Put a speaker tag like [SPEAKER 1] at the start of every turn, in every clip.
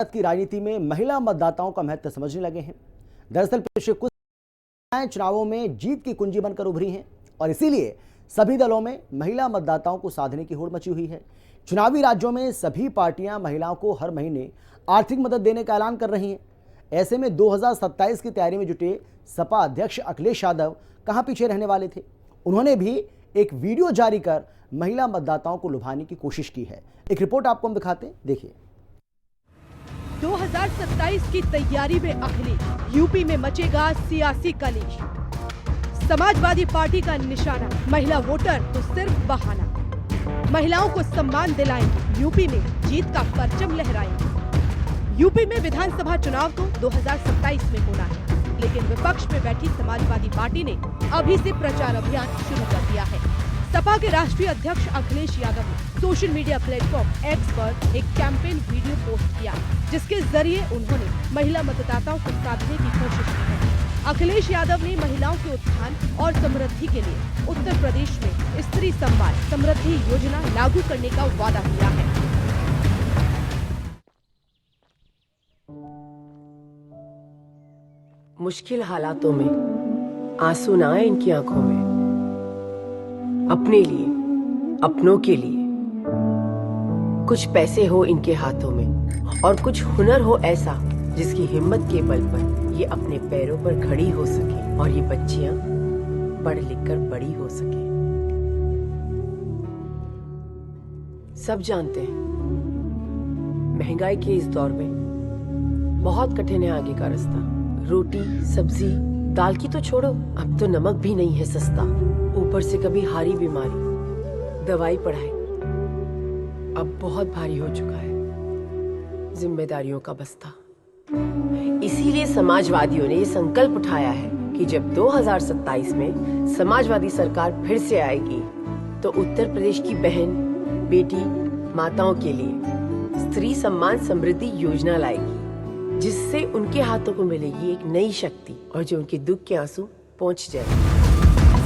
[SPEAKER 1] की राजनीति में महिला मतदाताओं का महत्व समझने लगे हैं। दरअसल पिछले कुछ चुनावों में जीत की कुंजी बनकर उभरी हैं और इसीलिए सभी दलों में महिला मतदाताओं को साधने की होड़ मची हुई है। चुनावी राज्यों में सभी पार्टियां महिलाओं को हर महीने आर्थिक मदद देने का ऐलान कर रही हैं। ऐसे में 2027 की तैयारी में जुटे सपा अध्यक्ष अखिलेश यादव कहां पीछे रहने वाले थे। उन्होंने भी एक वीडियो जारी कर महिला मतदाताओं को लुभाने की कोशिश की है। एक रिपोर्ट आपको हम दिखाते हैं, देखिए।
[SPEAKER 2] 2027 की तैयारी में अखिलेश, यूपी में मचेगा सियासी कलेश। समाजवादी पार्टी का निशाना महिला वोटर तो सिर्फ बहाना। महिलाओं को सम्मान दिलाएंगे, यूपी में जीत का परचम लहराएंगे। यूपी में विधानसभा चुनाव तो 2027 में होना है, लेकिन विपक्ष में बैठी समाजवादी पार्टी ने अभी से प्रचार अभियान शुरू कर दिया है। सपा के राष्ट्रीय अध्यक्ष अखिलेश यादव ने सोशल मीडिया प्लेटफॉर्म एक्स पर एक कैंपेन वीडियो पोस्ट किया, जिसके जरिए उन्होंने महिला मतदाताओं को साधने की कोशिश की है। अखिलेश यादव ने महिलाओं के उत्थान और समृद्धि के लिए उत्तर प्रदेश में स्त्री सम्मान समृद्धि योजना लागू करने का वादा किया है।
[SPEAKER 3] मुश्किल हालातों में आंसू ना आए इनकी आंखों में। अपने लिए, अपनों के लिए कुछ पैसे हो इनके हाथों में और कुछ हुनर हो ऐसा जिसकी हिम्मत के बल पर ये अपने पैरों पर खड़ी हो सके और ये बच्चियां पढ़ लिख कर बड़ी हो सके। सब जानते हैं महंगाई के इस दौर में बहुत कठिन है आगे का रास्ता। रोटी, सब्जी, दाल की तो छोड़ो, अब तो नमक भी नहीं है सस्ता। ऊपर से कभी हारी बीमारी, दवाई पढ़ाई अब बहुत भारी हो चुका है, जिम्मेदारियों का बस्ता। इसीलिए समाजवादियों ने ये संकल्प उठाया है कि जब 2027 में समाजवादी सरकार फिर से आएगी तो उत्तर प्रदेश की बहन, बेटी, माताओं के लिए स्त्री सम्मान समृद्धि योजना लाएगी, जिससे उनके हाथों को मिलेगी एक नई शक्ति और जो उनके दुख के आंसू पहुंच जाए।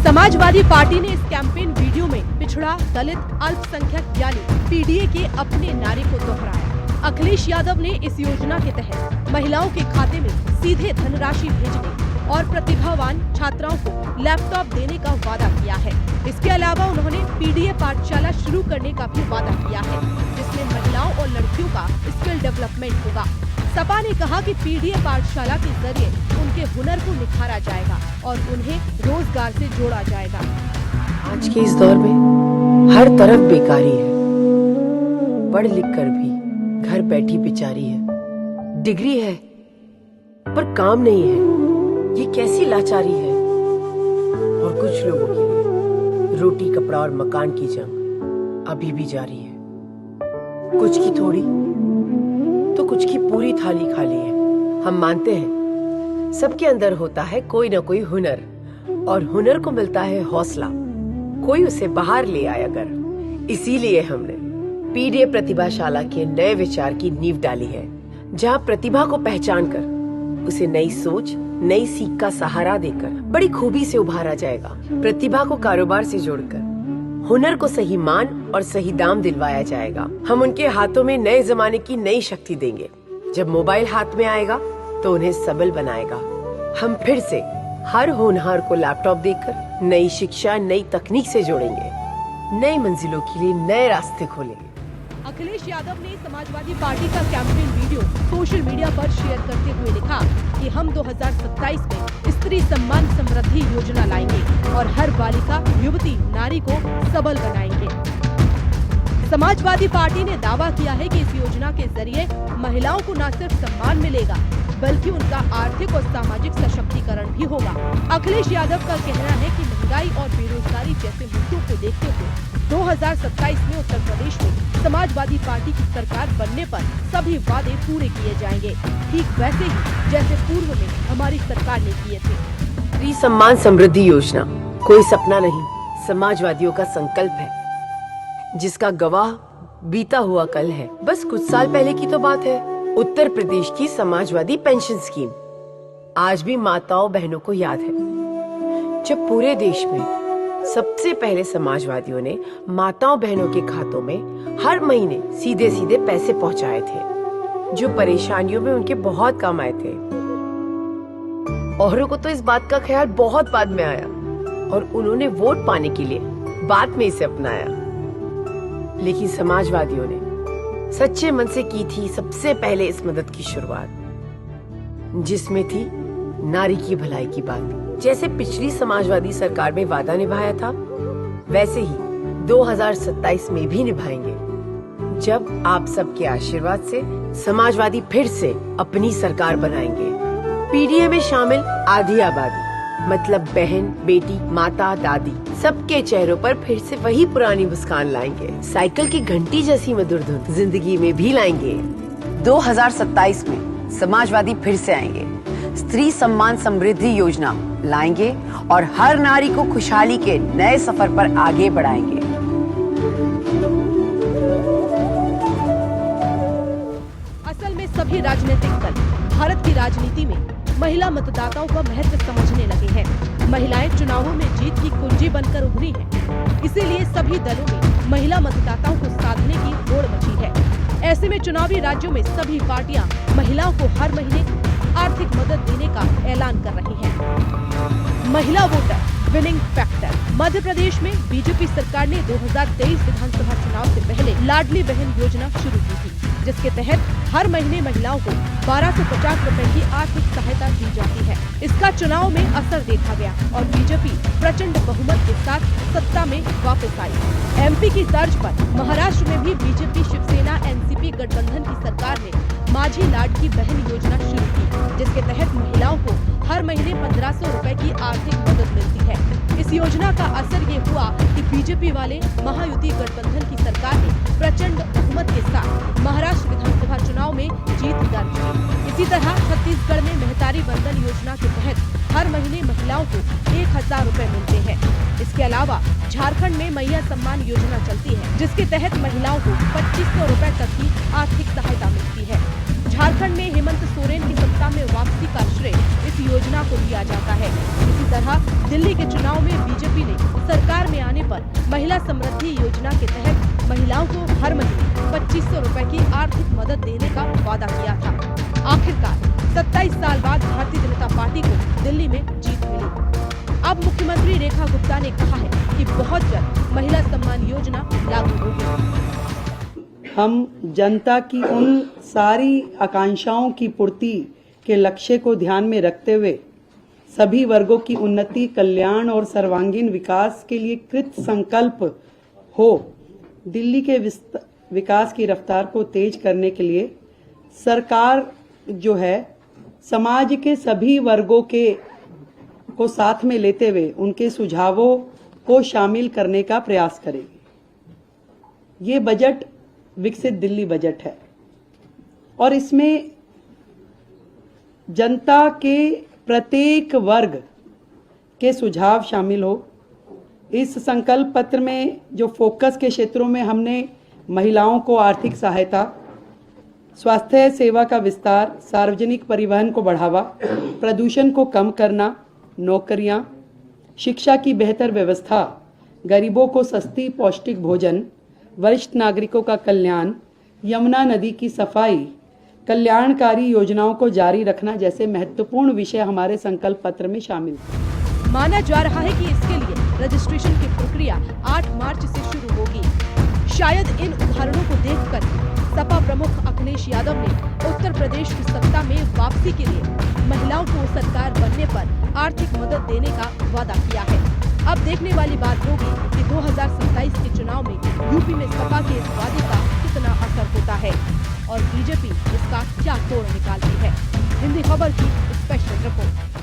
[SPEAKER 2] समाजवादी पार्टी ने इस कैंपेन वीडियो में पिछड़ा, दलित, अल्पसंख्यक यानी पीडीए के अपने नारे को दोहराया। अखिलेश यादव ने इस योजना के तहत महिलाओं के खाते में सीधे धनराशि भेजने और प्रतिभावान छात्राओं को लैपटॉप देने का वादा किया है। इसके अलावा उन्होंने पीडीए पाठशाला शुरू करने का भी वादा किया है, जिसमें महिलाओं और लड़कियों का स्किल डेवलपमेंट होगा। सपा ने कहा कि पीडीए पाठशाला के जरिए उनके हुनर को निखारा जाएगा और उन्हें रोजगार से जोड़ा जाएगा।
[SPEAKER 3] आज के इस दौर में हर तरफ बेकारी है, पढ़ लिख कर भी घर बैठी बेचारी है। डिग्री है पर काम नहीं है, ये कैसी लाचारी है। और कुछ लोगों के लिए रोटी, कपड़ा और मकान की जंग अभी भी जारी है। कुछ की थोड़ी तो कुछ की पूरी थाली खाली है। हम मानते हैं सबके अंदर होता है कोई ना कोई हुनर और हुनर को मिलता है हौसला, कोई उसे बाहर ले आए अगर। इसीलिए हमने पीडीए प्रतिभाशाला के नए विचार की नींव डाली है, जहां प्रतिभा को पहचान कर उसे नई सोच, नई सीख का सहारा देकर बड़ी खूबी से उभारा जाएगा। प्रतिभा को कारोबार से जोड़कर हुनर को सही मान और सही दाम दिलवाया जाएगा। हम उनके हाथों में नए जमाने की नई शक्ति देंगे। जब मोबाइल हाथ में आएगा तो उन्हें सबल बनाएगा। हम फिर से हर होनहार को लैपटॉप देकर नई शिक्षा, नई तकनीक से जोड़ेंगे, नई मंजिलों के लिए नए रास्ते खोलेंगे।
[SPEAKER 2] अखिलेश यादव ने समाजवादी पार्टी का कैंपेन वीडियो सोशल मीडिया पर शेयर करते हुए लिखा कि हम 2027 में स्त्री सम्मान समृद्धि योजना लाएंगे और हर बालिका, युवती, नारी को सबल बनाएंगे। समाजवादी पार्टी ने दावा किया है कि इस योजना के जरिए महिलाओं को न सिर्फ सम्मान मिलेगा बल्कि उनका आर्थिक और सामाजिक सशक्तिकरण भी होगा। अखिलेश यादव का कहना है कि महंगाई और बेरोजगारी जैसे मुद्दों को देखते हुए 2027 में उत्तर प्रदेश में समाजवादी पार्टी की सरकार बनने पर सभी वादे पूरे किए जाएंगे, ठीक वैसे ही जैसे पूर्व में हमारी सरकार ने किए थे।
[SPEAKER 3] स्त्री सम्मान समृद्धि योजना कोई सपना नहीं, समाजवादियों का संकल्प है, जिसका गवाह बीता हुआ कल है। बस कुछ साल पहले की तो बात है। उत्तर प्रदेश की समाजवादी पेंशन स्कीम आज भी माताओं बहनों को याद है, जब पूरे देश में सबसे पहले समाजवादियों ने माताओं बहनों के खातों में हर महीने सीधे सीधे पैसे पहुंचाए थे। जो परेशानियों में उनके बहुत काम आए थे। औरों को तो इस बात का ख्याल बहुत बाद में आया और उन्होंने वोट पाने के लिए बाद में इसे अपनाया। लेकिन समाजवादियों ने सच्चे मन से की थी सबसे पहले इस मदद की शुरुआत, जिसमें थी नारी की भलाई की बात। जैसे पिछली समाजवादी सरकार में वादा निभाया था, वैसे ही 2027 में भी निभाएंगे, जब आप सबके आशीर्वाद से समाजवादी फिर से अपनी सरकार बनाएंगे। पीडीए में शामिल आधी आबादी मतलब बहन, बेटी, माता, दादी, सबके चेहरों पर फिर से वही पुरानी मुस्कान लाएंगे। साइकिल की घंटी जैसी मधुर धुन जिंदगी में भी लाएंगे।
[SPEAKER 4] 2027 में समाजवादी फिर से आएंगे, स्त्री सम्मान समृद्धि योजना लाएंगे और हर नारी को खुशहाली के नए सफर पर आगे बढ़ाएंगे।
[SPEAKER 2] असल में सभी राजनीतिक दल भारत की राजनीति में महिला मतदाताओं का महत्व समझने लगे हैं। महिलाएं चुनावों में जीत की कुंजी बनकर उभरी हैं। इसीलिए सभी दलों में महिला मतदाताओं को साधने की होड़ मची है। ऐसे में चुनावी राज्यों में सभी पार्टियां महिलाओं को हर महीने आर्थिक मदद देने का ऐलान कर रही हैं। महिला voter winning factor. Madhya Pradesh में बीजेपी सरकार ने 2023 विधानसभा चुनाव से पहले लाडली बहन योजना शुरू की थी, जिसके तहत हर महीने महिलाओं को 1250 रुपए की आर्थिक सहायता दी जाती है। इसका चुनाव में असर देखा गया और बीजेपी प्रचंड बहुमत के साथ सत्ता में वापस आई। एमपी की तर्ज पर महाराष्ट्र में भी बीजेपी शिवसेना एनसीपी गठबंधन की सरकार ने माझी लाडली बहन योजना शुरू की, जिसके तहत महिलाओं को हर महीने 1500 रुपए की आर्थिक मदद मिलती है। इस योजना का असर ये हुआ कि बीजेपी वाले महायुति गठबंधन की सरकार ने प्रचंड बहुमत के साथ महाराष्ट्र विधानसभा चुनाव में जीत दर्ज की। इसी तरह छत्तीसगढ़ में महतारी वंदन योजना के तहत हर महीने महिलाओं को 1000 रुपए मिलते हैं। इसके अलावा झारखंड में मैया सम्मान योजना चलती है, जिसके तहत महिलाओं को 2500 रुपए तक की आर्थिक सहायता मिलती है। झारखंड में हेमंत सोरेन की सत्ता में वापसी का श्रेय इस योजना को दिया जाता है। इसी तरह दिल्ली के चुनाव में बीजेपी ने सरकार में आने पर महिला समृद्धि योजना के तहत महिलाओं को हर महीने 2500 रुपए की आर्थिक मदद देने का वादा किया था। आखिरकार 27 साल बाद भारतीय जनता पार्टी को दिल्ली में जीत मिली। अब मुख्यमंत्री रेखा गुप्ता ने कहा है कि बहुत जल्द महिला सम्मान योजना लागू होगी।
[SPEAKER 5] हम जनता की उन सारी आकांक्षाओं की पूर्ति के लक्ष्य को ध्यान में रखते हुए सभी वर्गों की उन्नति, कल्याण और सर्वांगीण विकास के लिए कृत संकल्प हो दिल्ली के विकास की रफ्तार को तेज करने के लिए सरकार जो है समाज के सभी वर्गों को साथ में लेते हुए उनके सुझावों को शामिल करने का प्रयास करेगी। ये बजट विकसित दिल्ली बजट है और इसमें जनता के प्रत्येक वर्ग के सुझाव शामिल हो। इस संकल्प पत्र में जो फोकस के क्षेत्रों में हमने महिलाओं को आर्थिक सहायता, स्वास्थ्य सेवा का विस्तार, सार्वजनिक परिवहन को बढ़ावा, प्रदूषण को कम करना, नौकरियां, शिक्षा की बेहतर व्यवस्था, गरीबों को सस्ती पौष्टिक भोजन, वरिष्ठ नागरिकों का कल्याण, यमुना नदी की सफाई, कल्याणकारी योजनाओं को जारी रखना जैसे महत्वपूर्ण विषय हमारे संकल्प पत्र में शामिल हैं।
[SPEAKER 2] माना जा रहा है कि इसके लिए रजिस्ट्रेशन की प्रक्रिया 8 मार्च से शुरू होगी। शायद इन उदाहरणों को देखकर सपा प्रमुख अखिलेश यादव ने उत्तर प्रदेश की सत्ता में वापसी के लिए महिलाओं को सरकार बनने पर आर्थिक मदद देने का वादा किया है। अब देखने वाली बात होगी कि 2027 के चुनाव में यूपी में सपा के इस वादे का कितना असर होता है और बीजेपी इसका क्या तोड़ निकालती है। हिंदी खबर की स्पेशल रिपोर्ट।